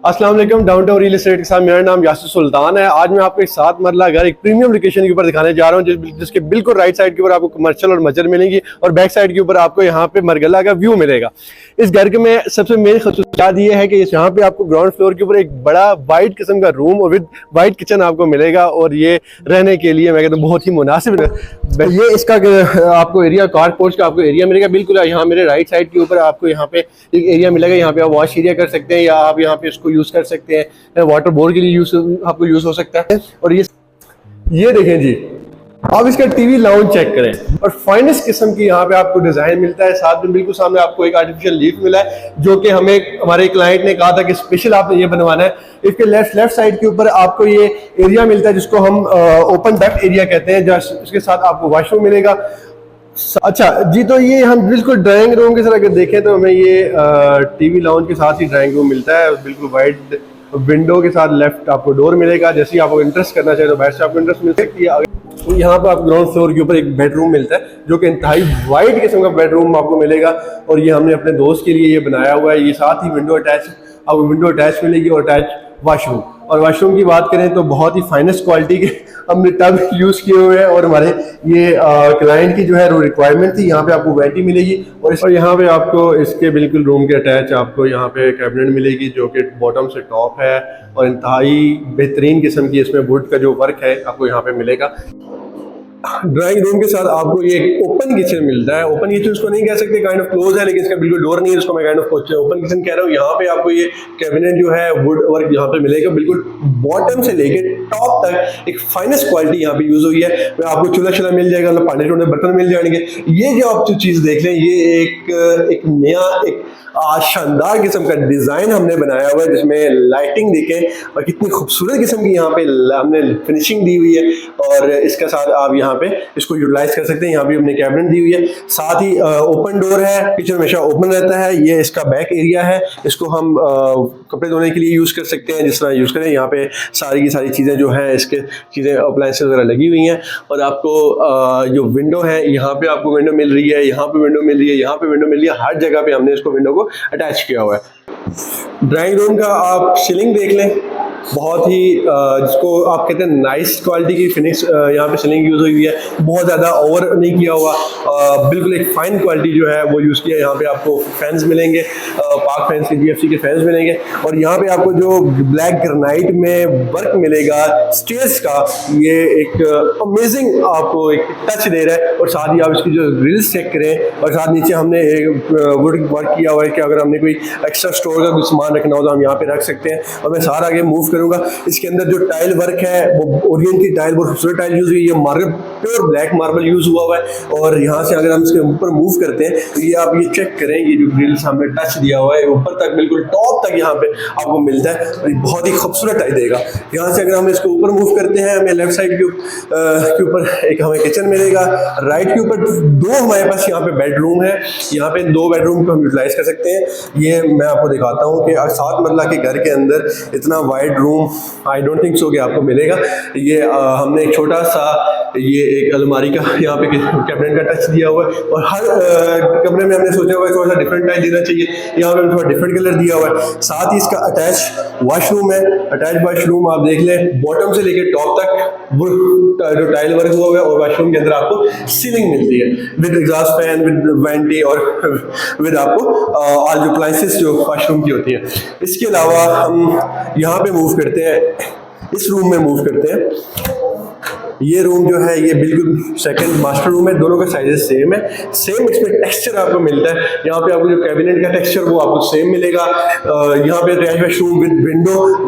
अस्सलाम वालेकुम। Downtown real estate के साथ मेरा नाम यासिर सुल्तान है। आज मैं आपको एक 7 मरला घर एक प्रीमियम लोकेशन के ऊपर दिखाने जा रहा हूँ, जिसके बिल्कुल राइट साइड के ऊपर आपको कमर्शियल और मस्जिद मिलेंगी और बैक साइड के ऊपर आपको यहाँ पे मरगला का व्यू मिलेगा। इस घर के में सबसे मेन खासियत ये है कि यहाँ पे आपको ग्राउंड फ्लोर के ऊपर एक बड़ा वाइट किस्म का रूम और विद वाइट किचन आपको मिलेगा और ये रहने के लिए मैं कहता हूँ बहुत ही मुनासिब है। ये इसका आपको एरिया कार पोर्च का आपको एरिया मिलेगा। बिल्कुल यहाँ मेरे राइट साइड के ऊपर आपको यहाँ पे एक एरिया मिलेगा। यहाँ पे आप वॉश एरिया कर सकते हैं या आप यहाँ पे इसको यूज कर सकते हैं, वाटर बोर्ड के लिए आपको यूज हो सकता है। और ये देखें जी, आप इसका टीवी लाउंज चेक करें और फाइनेस्ट किस्म की यहाँ पे आपको डिजाइन मिलता है। साथ में बिल्कुल सामने आपको एक आर्टिफिशियल लीफ मिला है, जो कि हमें हमारे क्लाइंट ने कहा था कि स्पेशल आपने ये बनवाना है। इसके लेफ्ट साइड के ऊपर आपको ये एरिया मिलता है जिसको हम ओपन डक्ट एरिया कहते हैं, इसके साथ आपको वॉशरूम मिलेगा। अच्छा जी, तो ये हम बिल्कुल ड्राइंग रूम की तरह अगर देखें तो हमें ये टीवी लाउंज के साथ ही ड्राइंग रूम मिलता है। बिल्कुल वाइड विंडो के साथ लेफ्ट आपको डोर मिलेगा। जैसे ही आपको इंटरेस्ट करना चाहिए तो बाहर से आपको इंटरेस्ट मिल सकती है। यहाँ पर आप ग्राउंड फ्लोर के ऊपर एक बेडरूम मिलता है जो कि इंतहाई वाइड किस्म का बेडरूम आपको मिलेगा और ये हमने अपने दोस्त के लिए ये बनाया हुआ है। ये साथ ही विंडो अटैच, आपको विंडो अटैच मिलेगी और अटैच वाशरूम। और वाशरूम की बात करें तो बहुत ही फाइनेस्ट क्वालिटी के हमने टब यूज किए हुए हैं और हमारे ये क्लाइंट की जो है वो रिक्वायरमेंट थी। यहाँ पे आपको वेंटी मिलेगी और यहाँ पे आपको इसके बिल्कुल रूम के अटैच आपको यहाँ पे कैबिनेट मिलेगी जो कि बॉटम से टॉप है और इंतहाई बेहतरीन किस्म की इसमें वुड का जो वर्क है आपको यहाँ पे मिलेगा। ड्राइंग रूम के साथ आपको ये ओपन किचन मिलता है। ओपन किचन उसको नहीं कह सकते, काइंड ऑफ क्लोज है, लेकिन इसका बिल्कुल डोर नहीं है, उसको मैं काइंड ऑफ ओपन किचन कह रहा हूँ। यहाँ पे आपको ये कैबिनेट जो है वुड वर्क यहाँ पे मिलेगा। बिल्कुल बॉटम से लेके टॉप तक एक फाइनेस्ट क्वालिटी यहाँ पे यूज हुई है। आपको चूल्हा मिल जाएगा, मतलब पानी टोने बर्तन मिल जाएंगे। ये जो आप जो चीज देख लें, ये एक नया एक शानदार किस्म का डिजाइन हमने बनाया हुआ है जिसमें लाइटिंग देखें और कितनी खूबसूरत किस्म की यहाँ पे हमने फिनिशिंग दी हुई है। और इसके साथ आप यहाँ पे इसको यूटिलाइज कर सकते हैं। यहाँ भी हमने कैबिनेट दी हुई है, साथ ही ओपन डोर है, किचन हमेशा ओपन रहता है। ये इसका बैक एरिया है, इसको हम कपड़े धोने के लिए यूज कर सकते हैं, जिस तरह यूज करें। यहाँ पे सारी की सारी चीजें जो है इसके चीजें अप्लायंसेस वगैरह लगी हुई हैं। और आपको जो विंडो है, यहाँ पे आपको विंडो मिल रही है, यहाँ पे विंडो मिल रही है, यहाँ पे विंडो मिल रही है। हर जगह पे हमने इसको विंडो को अटैच किया हुआ है। ड्राइंग रूम का आप सीलिंग देख लें, बहुत ही जिसको आप कहते हैं नाइस क्वालिटी की फिनिश यहाँ पे सीलिंग यूज हुई है। बहुत ज़्यादा ओवर नहीं किया हुआ, बिल्कुल एक फाइन क्वालिटी जो है वो यूज़ किया है। यहाँ पे आपको फैंस मिलेंगे, पार्क फैंस के, जीएफसी के फैंस मिलेंगे। और यहाँ पे आपको जो ब्लैक ग्रेनाइट में वर्क मिलेगा स्टेयर्स का, ये एक अमेजिंग आपको एक टच दे रहा है। और साथ ही आप इसकी जो ग्रिल्स चेक करें और साथ नीचे हमने वुड वर्क किया हुआ है कि अगर हमने कोई एक्स्ट्रा स्टोर का कुछ सामान रखना हो तो हम यहाँ पे रख सकते हैं। और मैं सारा आगे मूव करूंगा। इसके अंदर जो टाइल वर्क है वो ओरिएंट की टाइल, बहुत खूबसूरत टाइल यूज हुई है। Marble, pure black marble use हुआ हुआ है। और यहाँ से अगर हम इसके ऊपर मूव करते हैं तो ये आप ये चेक करें, ये जो ग्रिल्स हमने टच दिया हुआ है ऊपर तक, बिल्कुल टॉप तक यहाँ पे आपको मिलता है और बहुत ही खूबसूरत टाइल देगा। यहाँ से अगर हम इसको ऊपर मूव करते हैं, हमें लेफ्ट साइड के ऊपर एक हमें किचन मिलेगा। राइट के ऊपर दो हमारे पास यहाँ पे बेडरूम है। यहाँ पे 2 बेडरूम को हम यूटिलाइज कर सकते हैं। ये मैं आपको दिखाता हूँ कि 7 मरला के घर के अंदर इतना wide room I don't think so कि आपको मिलेगा। ये हमने एक छोटा सा ये एक अलमारी का यहाँ पे कैबिनेट का टच दिया हुआ है। और हर कमरे में हमने सोचा हुआ है थोड़ा सा डिफरेंट टाइल देना चाहिए, यहाँ पे थोड़ा डिफरेंट कलर दिया हुआ है। साथ ही इसका अटैच वॉशरूम है। अटैच वॉशरूम आप देख लें, बॉटम से लेकर टॉप तक वो जो टाइल वर्क हुआ है। और वॉशरूम के अंदर आपको सीलिंग मिलती है with exhaust fan, with vanity और विद आपको ऑल जो अप्लायंसेस जो वॉशरूम की होती है। इसके अलावा हम यहाँ पे मूव करते हैं, इस रूम में मूव करते हैं। ये रूम जो है ये बिल्कुल सेकंड मास्टर रूम है। दोनों का साइजेस सेम है, सेम इसमें टेक्सचर आपको मिलता है। यहाँ पे आपको जो कैबिनेट का टेक्सचर वो आपको सेम मिलेगा। यहाँ पे अटैच वॉशरूम विद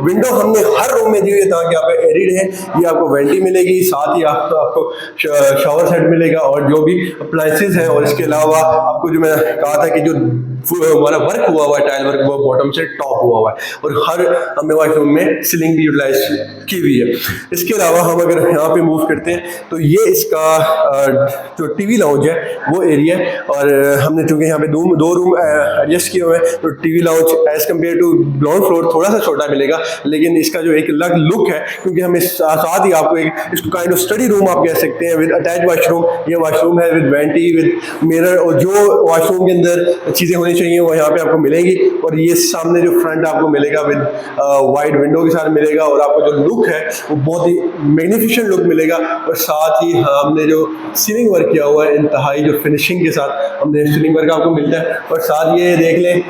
विंडो हमने हर रूम में दी हुई है ताकि आप एरिड है। ये आपको वेंटी मिलेगी, साथ ही आपको शावर सेट मिलेगा और जो भी अप्लायंसेस है। और इसके अलावा आपको जो मैं कहा था कि जो हमारा वर्क हुआ हुआ है, टाइल वर्क वो बॉटम से टॉप हुआ हुआ है। और हर हमने वॉशरूम में सीलिंग भी यूटिलाइज की हुई है। इसके अलावा हम अगर यहाँ पे मूव करते हैं तो ये इसका जो टीवी लाउंज है वो एरिया है। और हमने चूंकि यहाँ पे दो रूम एडजस्ट किए हुए हैं तो TV lounge as compare to ground floor थोड़ा सा छोटा मिलेगा, लेकिन इसका जो एक अलग लुक है, क्योंकि हमें साथ ही आपको एक इसको काइंड ऑफ स्टडी रूम आप कह सकते हैं विद अटैच वॉशरूम। ये वॉशरूम है विद वेंटी, विद मिरर। और जो वॉशरूम के अंदर चीज़ें होनी चाहिए वो यहाँ पे आपको मिलेगी। और ये सामने जो फ्रंट आपको मिलेगा विद वाइड विंडो के साथ मिलेगा, और आपको जो लुक है वो बहुत ही मैग्निफिसेंट लुक मिलेगा। और साथ ही हमने जो सीलिंग वर्क किया हुआ है इंतहाई जो फिनिशिंग के साथ हमने सीलिंग वर्क आपको मिलता है। और साथ ये देख लें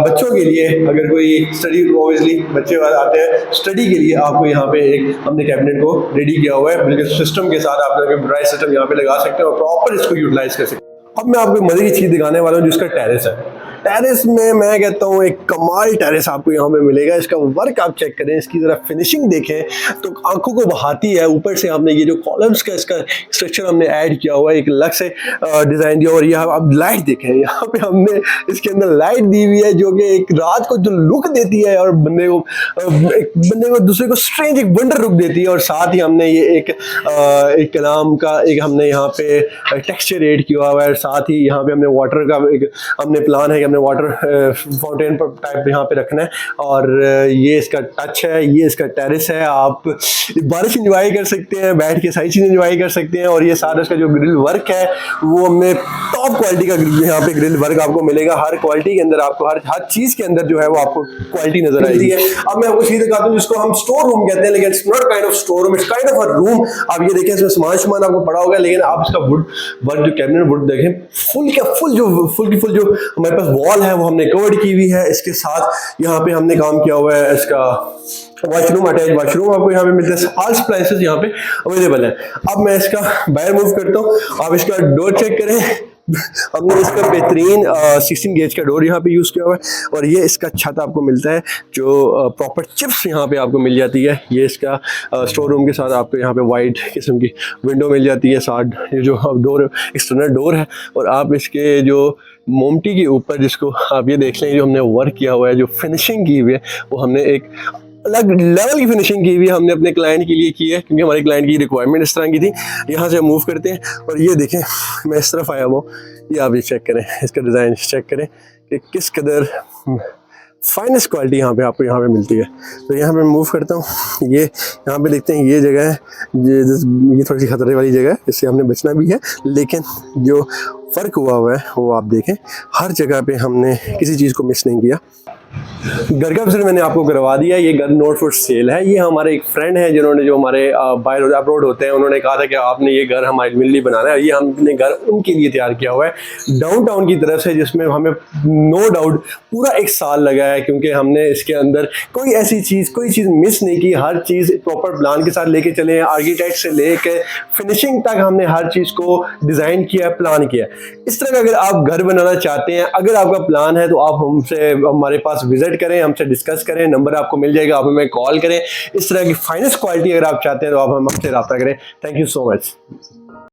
बच्चों के लिए, अगर कोई स्टडी, ऑब्वियसली बच्चे आते हैं स्टडी के लिए, आपको यहाँ पे एक हमने कैबिनेट को रेडी किया हुआ है बिल्कुल सिस्टम के साथ। आप ड्राई सिस्टम यहाँ पे लगा सकते हैं और प्रॉपर इसको यूटिलाइज कर सकते हैं। अब मैं आपको मजे की चीज दिखाने वाला हूँ जिसका टेरेस है। टेरेस में मैं कहता हूँ एक कमाल टेरेस आपको यहाँ पे मिलेगा। इसका वर्क आप चेक करें, इसकी जरा फिनिशिंग देखें तो आंखों को बहाती है। ऊपर से हमने ये जो कॉलम्स का इसका स्ट्रक्चर हमने ऐड किया हुआ है, एक अलग से डिजाइन दिया। और यहाँ आप लाइट देखें, यहाँ पे हमने इसके अंदर लाइट दी हुई है जो कि एक रात को जो लुक देती है और बंदे को दूसरे को स्ट्रेंज एक वंडर लुक देती है। और साथ ही हमने ये एक कलाम का एक हमने यहाँ पे टेक्सचर ऐड किया हुआ है। साथ ही यहाँ पे हमने वाटर का एक हमने प्लान है कि हमने वाटर फाउंटेन टाइप यहाँ पे रखना है। और ये इसका टच है, ये इसका टेरेस है। आप बारिश एंजॉय कर सकते हैं, बैठ के सारी चीज़ एंजॉय कर सकते हैं। और ये सारा इसका जो ग्रिल वर्क है वो हमने टॉप क्वालिटी का यहाँ पे ग्रिल वर्क आपको मिलेगा। हर क्वालिटी के अंदर आपको हर चीज़ के अंदर जो है वो आपको क्वालिटी नजर आएगी। अब मैं आपको चीज़ दिखाता हूँ जिसको हम स्टोर रूम कहते हैं, लेकिन it's not kind of store room, it's kind of a room. आप ये देखें, इसमें सामान आपको पड़ा होगा, लेकिन आप इसका वुड वर्क जो कैबिनेट वुड देखें, फुल की फुल जो हमारे पास वॉल है वो हमने कवर्ड की हुई है। इसके साथ यहाँ पे हमने काम किया हुआ है इसका वॉशरूम, अटैच वॉशरूम आपको यहाँ पे मिलता है। ऑल अप्लायंसेस यहाँ पे अवेलेबल है। अब मैं इसका बाहर मूव करता हूँ, आप इसका डोर चेक करें। हमने इसका बेहतरीन 16 गेज का डोर यहाँ पे यूज़ किया हुआ है। और ये इसका छत आपको मिलता है जो प्रॉपर चिप्स यहाँ पे आपको मिल जाती है। ये इसका स्टोर रूम के साथ आपको यहाँ पे वाइड किस्म की विंडो मिल जाती है। साथ ये जो डोर एक्सटर्नल डोर है, और आप इसके जो मोमटी के ऊपर जिसको आप ये देख लें, जो हमने वर्क किया हुआ है, जो फिनिशिंग की हुई है, वो हमने एक अलग लेवल की फिनिशिंग की हुई हमने अपने क्लाइंट के लिए की है, क्योंकि हमारे क्लाइंट की रिक्वायरमेंट इस तरह की थी। यहाँ से मूव करते हैं और ये देखें, मैं इस तरफ आया हूँ, ये आप ये चेक करें, इसका डिज़ाइन चेक करें कि किस कदर फाइनेस्ट क्वालिटी यहाँ पे आपको यहाँ पे मिलती है। तो यहाँ पे मूव करता हूँ, ये यहाँ पे देखते हैं ये जगह है, ये थोड़ी सी खतरे वाली जगह है, इससे हमने बचना भी है। लेकिन जो फ़र्क हुआ है वो आप देखें, हर जगह पे हमने किसी चीज़ को मिस नहीं किया। घर का विजिट मैंने आपको करवा दिया। ये घर नॉट फॉर सेल है। ये हमारे एक फ्रेंड हैं जिन्होंने, जो हमारे बाहर अब्रॉड होते हैं, उन्होंने कहा था कि आपने ये घर हमारे लिए बनाना है। ये हमने घर उनके लिए तैयार किया हुआ है डाउनटाउन की तरफ से, जिसमें हमें नो डाउट पूरा 1 साल लगा है, क्योंकि हमने इसके अंदर कोई ऐसी चीज़ कोई चीज़ मिस नहीं की। हर चीज़ प्रॉपर प्लान के साथ लेके चले हैं, आर्किटेक्ट से लेके फिनिशिंग तक हमने हर चीज़ को डिज़ाइन किया, प्लान किया। इस तरह का अगर आप घर बनाना चाहते हैं, अगर आपका प्लान है, तो आप हमसे हमारे पास विजिट करें, हमसे डिस्कस करें। नंबर आपको मिल जाएगा, आप हमें कॉल करें। इस तरह की फाइनेस्ट क्वालिटी अगर आप चाहते हैं तो आप हमसे रब्ता करें। Thank you so much.